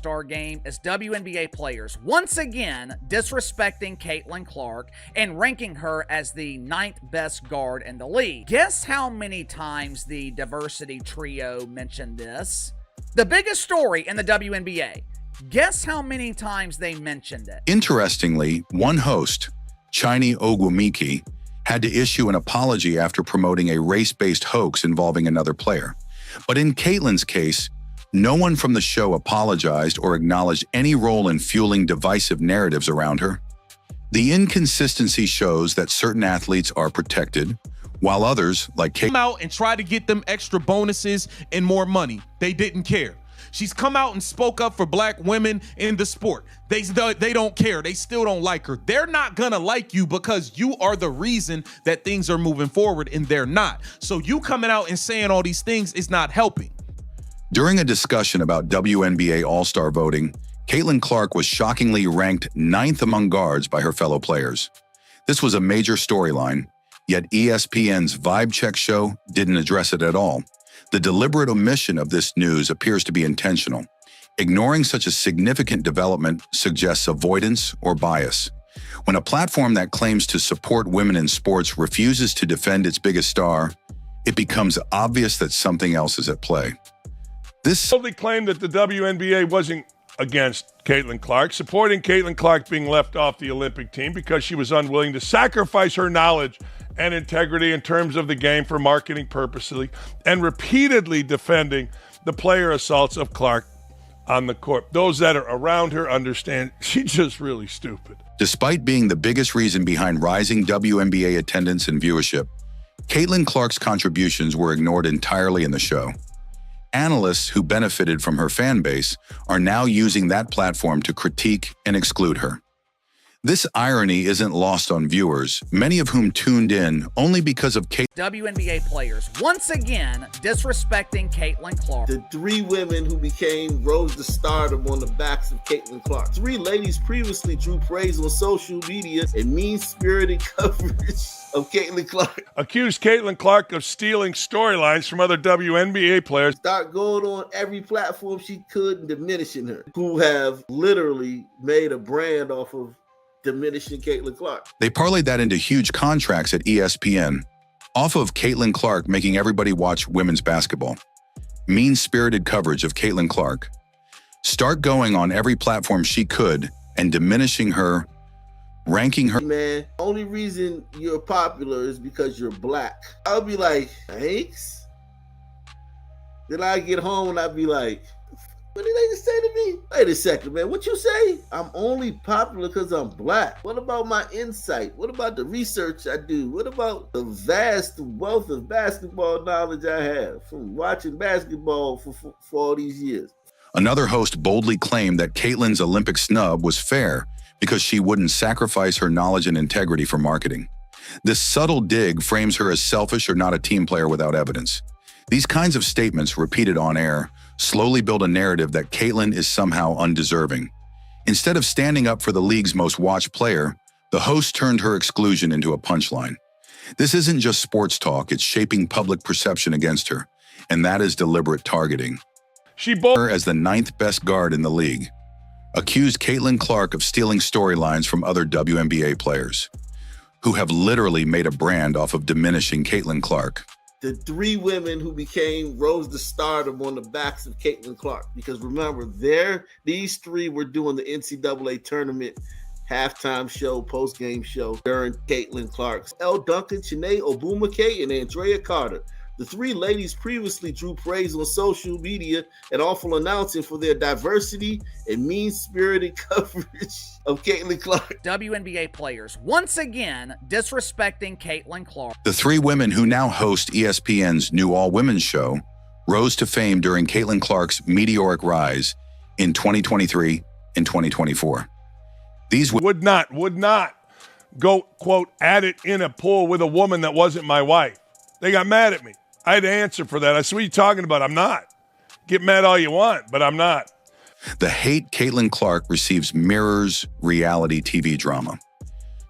All-Star game as WNBA players once again disrespecting CaitlinClark and ranking her as the 9th best guard in the league. Guess how many times the diversity trio mentioned this? The biggest story in the WNBA. Guess how many times they mentioned it? Interestingly, one host, IowaWBB, had to issue an apology after promoting a race-based hoax involving another player. But in Caitlin's case, no one from the show apologized or acknowledged any role in fueling divisive narratives around her. The inconsistency shows that certain athletes are protected, while others, like Came out and tried to get them extra bonuses and more money. They didn't care. She's come out and spoke up for black women in the sport. They don't care. They still don't like her. They're not gonna like you because you are the reason that things are moving forward, and they're not. So you coming out and saying all these things is not helping. During a discussion about WNBA All-Star voting, CaitlinClark was shockingly ranked 9th among guards by her fellow players. This was a major storyline, yet ESPN's Vibe Check show didn't address it at all. The deliberate omission of this news appears to be intentional. Ignoring such a significant development suggests avoidance or bias. When a platform that claims to support women in sports refuses to defend its biggest star, it becomes obvious that something else is at play. This boldly claimed that the WNBA wasn't against CaitlinClark, supporting CaitlinClark being left off the Olympic team because she was unwilling to sacrifice her knowledge and integrity in terms of the game for marketing purposes, and repeatedly defending the player assaults of Clark on the court. Those that are around her understand she's just really stupid. Despite being the biggest reason behind rising WNBA attendance and viewership, CaitlinClark's contributions were ignored entirely in the show. Analysts who benefited from her fan base are now using that platform to critique and exclude her. This irony isn't lost on viewers, many of whom tuned in only because of WNBA players once again disrespecting CaitlinClark. The 3 women who rose to stardom on the backs of CaitlinClark. 3 ladies previously drew praise on social media and mean-spirited coverage of CaitlinClark. Accused CaitlinClark of stealing storylines from other WNBA players. Start going on every platform she could and diminishing her, who have literally made a brand off of diminishing CaitlinClark. They parlayed that into huge contracts at ESPN, off of CaitlinClark making everybody watch women's basketball. Mean-spirited coverage of CaitlinClark. Start going on every platform she could and diminishing her, ranking her. Man, only reason you're popular is because you're black. I'll be like, thanks? Then I get home and I'll be like, what did they just say to me? Wait a second, man. What you say? I'm only popular because I'm black. What about my insight? What about the research I do? What about the vast wealth of basketball knowledge I have from watching basketball for all these years? Another host boldly claimed that Caitlin's Olympic snub was fair because she wouldn't sacrifice her knowledge and integrity for marketing. This subtle dig frames her as selfish or not a team player without evidence. These kinds of statements, repeated on air, slowly build a narrative that Caitlin is somehow undeserving. Instead of standing up for the league's most watched player, the host turned her exclusion into a punchline. This isn't just sports talk, it's shaping public perception against her, and that is deliberate targeting. She bolded her as the 9th best guard in the league, accused CaitlinClark of stealing storylines from other WNBA players, who have literally made a brand off of diminishing CaitlinClark. The 3 women who rose to stardom on the backs of CaitlinClark. Because remember, these 3 were doing the NCAA tournament halftime show, post-game show during CaitlinClark's. Elle Duncan, Chiney Ogwumike, and Andrea Carter. The 3 ladies previously drew praise on social media and awful announcing for their diversity and mean-spirited coverage of CaitlinClark. WNBA players once again disrespecting CaitlinClark. The 3 women who now host ESPN's new all-women's show rose to fame during CaitlinClark's meteoric rise in 2023 and 2024. These would not go, quote, at it in a pool with a woman that wasn't my wife. They got mad at me. I had to answer for that. I said, what are you talking about? I'm not. Get mad all you want, but I'm not. The hate CaitlinClark receives mirrors reality TV drama.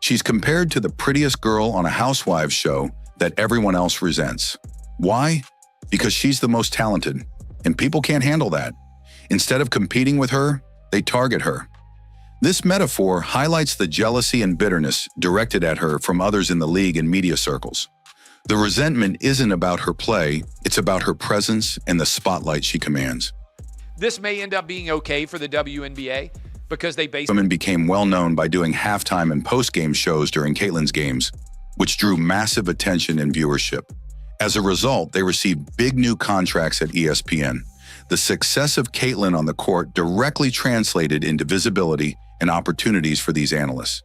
She's compared to the prettiest girl on a housewives show that everyone else resents. Why? Because she's the most talented, and people can't handle that. Instead of competing with her, they target her. This metaphor highlights the jealousy and bitterness directed at her from others in the league and media circles. The resentment isn't about her play, it's about her presence and the spotlight she commands. This may end up being okay for the WNBA because they basically Women became well known by doing halftime and post-game shows during Caitlin's games, which drew massive attention and viewership. As a result, they received big new contracts at ESPN. The success of Caitlin on the court directly translated into visibility and opportunities for these analysts.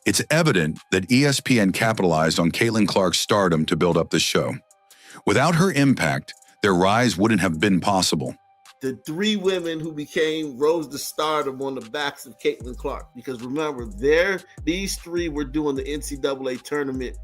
It's evident that ESPN capitalized on CaitlinClark's stardom to build up the show. Without her impact, their rise wouldn't have been possible. The three women who rose to stardom on the backs of CaitlinClark. Because remember, these three were doing the NCAA tournament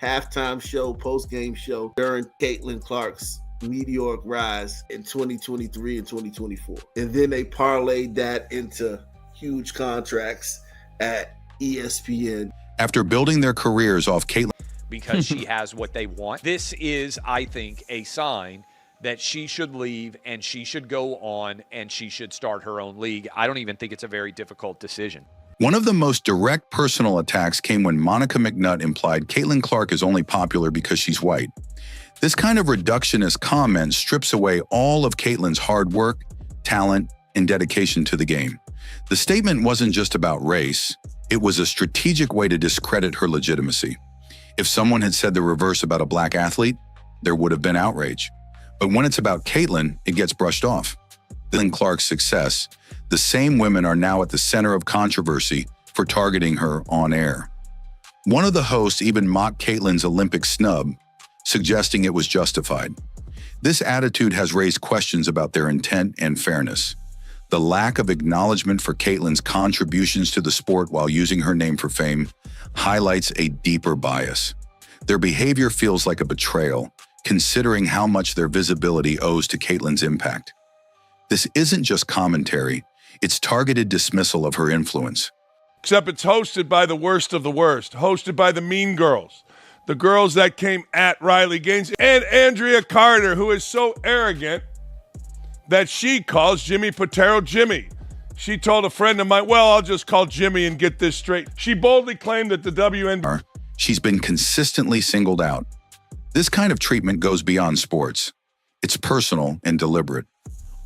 halftime show, post-game show during CaitlinClark's meteoric rise in 2023 and 2024. And then they parlayed that into huge contracts at ESPN. After building their careers off Caitlin, because she has what they want. This is, I think, a sign that she should leave and she should go on and she should start her own league. I don't even think it's a very difficult decision. one of the most direct personal attacks came when Monica McNutt implied CaitlinClark is only popular because she's white. This kind of reductionist comment strips away all of Caitlin's hard work, talent, and dedication to the game. The statement wasn't just about race, it was a strategic way to discredit her legitimacy. If someone had said the reverse about a black athlete, there would have been outrage. But when it's about Caitlin, it gets brushed off. CaitlinClark's success, the same women are now at the center of controversy for targeting her on air. One of the hosts even mocked Caitlin's Olympic snub, suggesting it was justified. This attitude has raised questions about their intent and fairness. The lack of acknowledgement for Caitlin's contributions to the sport while using her name for fame highlights a deeper bias. Their behavior feels like a betrayal, considering how much their visibility owes to Caitlin's impact. This isn't just commentary, it's targeted dismissal of her influence. Except it's hosted by the worst of the worst, hosted by the mean girls, the girls that came at Riley Gaines, and Andrea Carter, who is so arrogant that she calls Jimmy Potero Jimmy. She told a friend of mine, well, I'll just call Jimmy and get this straight. She boldly claimed that the WNBA... She's been consistently singled out. This kind of treatment goes beyond sports. It's personal and deliberate.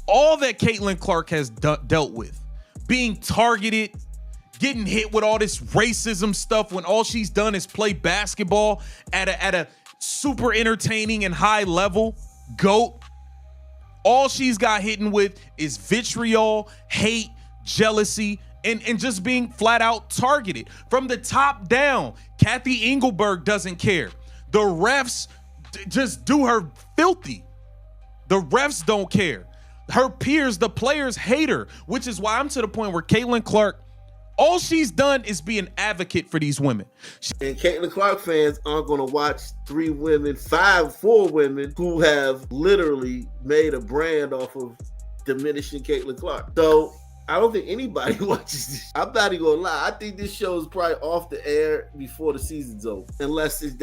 All that CaitlinClark has dealt with, being targeted, getting hit with all this racism stuff when all she's done is play basketball at a super entertaining and high level, GOAT. All she's got hidden with is vitriol, hate, jealousy, and just being flat out targeted. From the top down, Kathy Engelberg doesn't care. The refs just do her filthy. The refs don't care. Her peers, the players, hate her, which is why I'm to the point where CaitlinClark, all she's done is be an advocate for these women. And CaitlinClark fans aren't going to watch four women who have literally made a brand off of diminishing CaitlinClark. So I don't think anybody watches this. I'm not even going to lie. I think this show is probably off the air before the season's over, unless they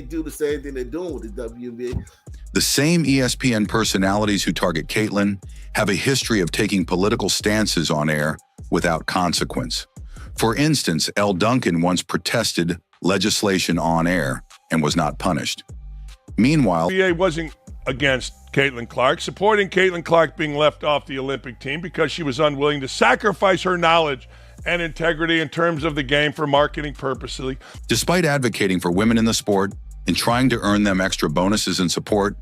do the same thing they're doing with the WNBA. The same ESPN personalities who target Caitlin have a history of taking political stances on air without consequence. For instance, Elle Duncan once protested legislation on air and was not punished. Meanwhile, the NBA wasn't against CaitlinClark, supporting CaitlinClark being left off the Olympic team because she was unwilling to sacrifice her knowledge and integrity in terms of the game for marketing purposes. Despite advocating for women in the sport and trying to earn them extra bonuses and support,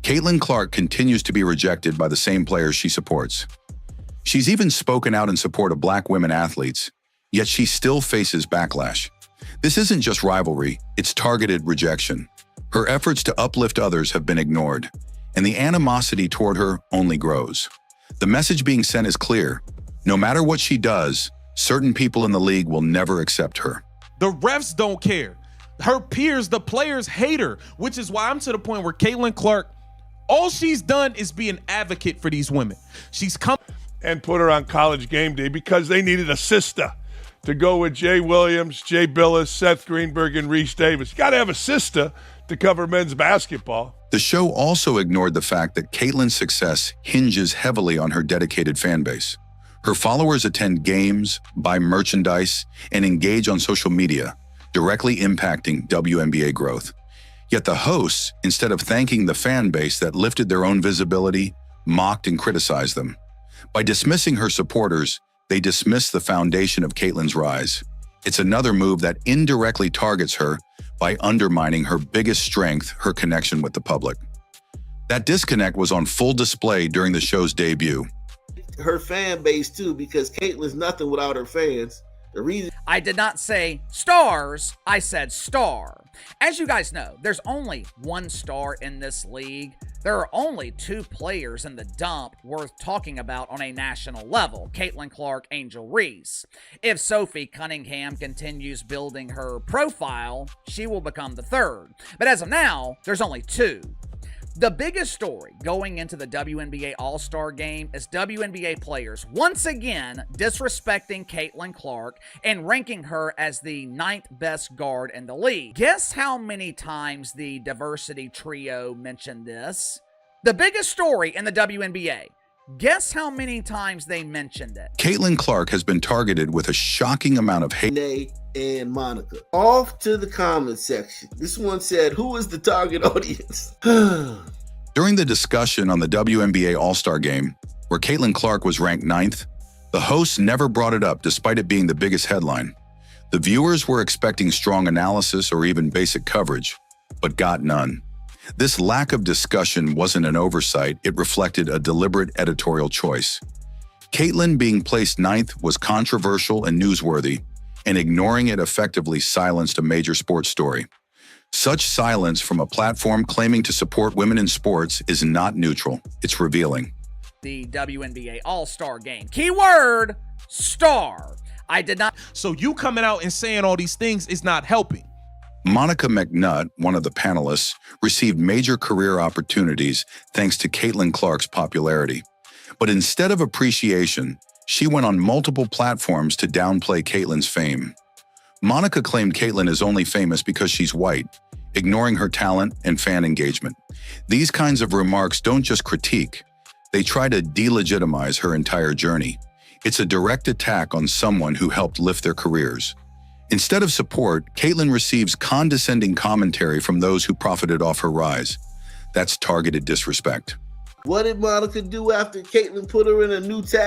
CaitlinClark continues to be rejected by the same players she supports. She's even spoken out in support of black women athletes, yet she still faces backlash. This isn't just rivalry, it's targeted rejection. Her efforts to uplift others have been ignored, and the animosity toward her only grows. The message being sent is clear. No matter what she does, certain people in the league will never accept her. The refs don't care. Her peers, the players, hate her, which is why I'm to the point where CaitlinClark, all she's done is be an advocate for these women. She's come and put her on College Game Day because they needed a sister to go with Jay Williams, Jay Billis, Seth Greenberg, and Reese Davis. You got to have a sister to cover men's basketball. The show also ignored the fact that Caitlin's success hinges heavily on her dedicated fan base. Her followers attend games, buy merchandise, and engage on social media, directly impacting WNBA growth. Yet the hosts, instead of thanking the fan base that lifted their own visibility, mocked and criticized them. By dismissing her supporters, they dismiss the foundation of Caitlin's rise. It's another move that indirectly targets her by undermining her biggest strength, her connection with the public. That disconnect was on full display during the show's debut. Her fan base too, because Caitlin's nothing without her fans. The reason I did not say stars, I said star. As you guys know, there's only one star in this league. There are only two players in the dump worth talking about on a national level, CaitlinClark, Angel Reese. If Sophie Cunningham continues building her profile, she will become the third. But as of now, there's only two. The biggest story going into the WNBA All-Star Game is WNBA players once again disrespecting CaitlinClark and ranking her as the 9th best guard in the league. Guess how many times the diversity trio mentioned this? The biggest story in the WNBA. Guess how many times they mentioned it? CaitlinClark has been targeted with a shocking amount of hate. Renee and Monica. Off to the comment section. This one said, who is the target audience? During the discussion on the WNBA All-Star Game, where CaitlinClark was ranked 9th, the hosts never brought it up despite it being the biggest headline. The viewers were expecting strong analysis or even basic coverage, but got none. This lack of discussion wasn't an oversight, it reflected a deliberate editorial choice. Caitlin being placed 9th was controversial and newsworthy, and ignoring it effectively silenced a major sports story. Such silence from a platform claiming to support women in sports is not neutral, it's revealing. The WNBA All-Star Game. Keyword, star. I did not. So you coming out and saying all these things is not helping. Monica McNutt, one of the panelists, received major career opportunities thanks to CaitlinClark's popularity. But instead of appreciation, she went on multiple platforms to downplay Caitlin's fame. Monica claimed Caitlin is only famous because she's white, ignoring her talent and fan engagement. These kinds of remarks don't just critique, they try to delegitimize her entire journey. It's a direct attack on someone who helped lift their careers. Instead of support, Caitlin receives condescending commentary from those who profited off her rise. That's targeted disrespect. What did Monica do after Caitlin put her in a new tag?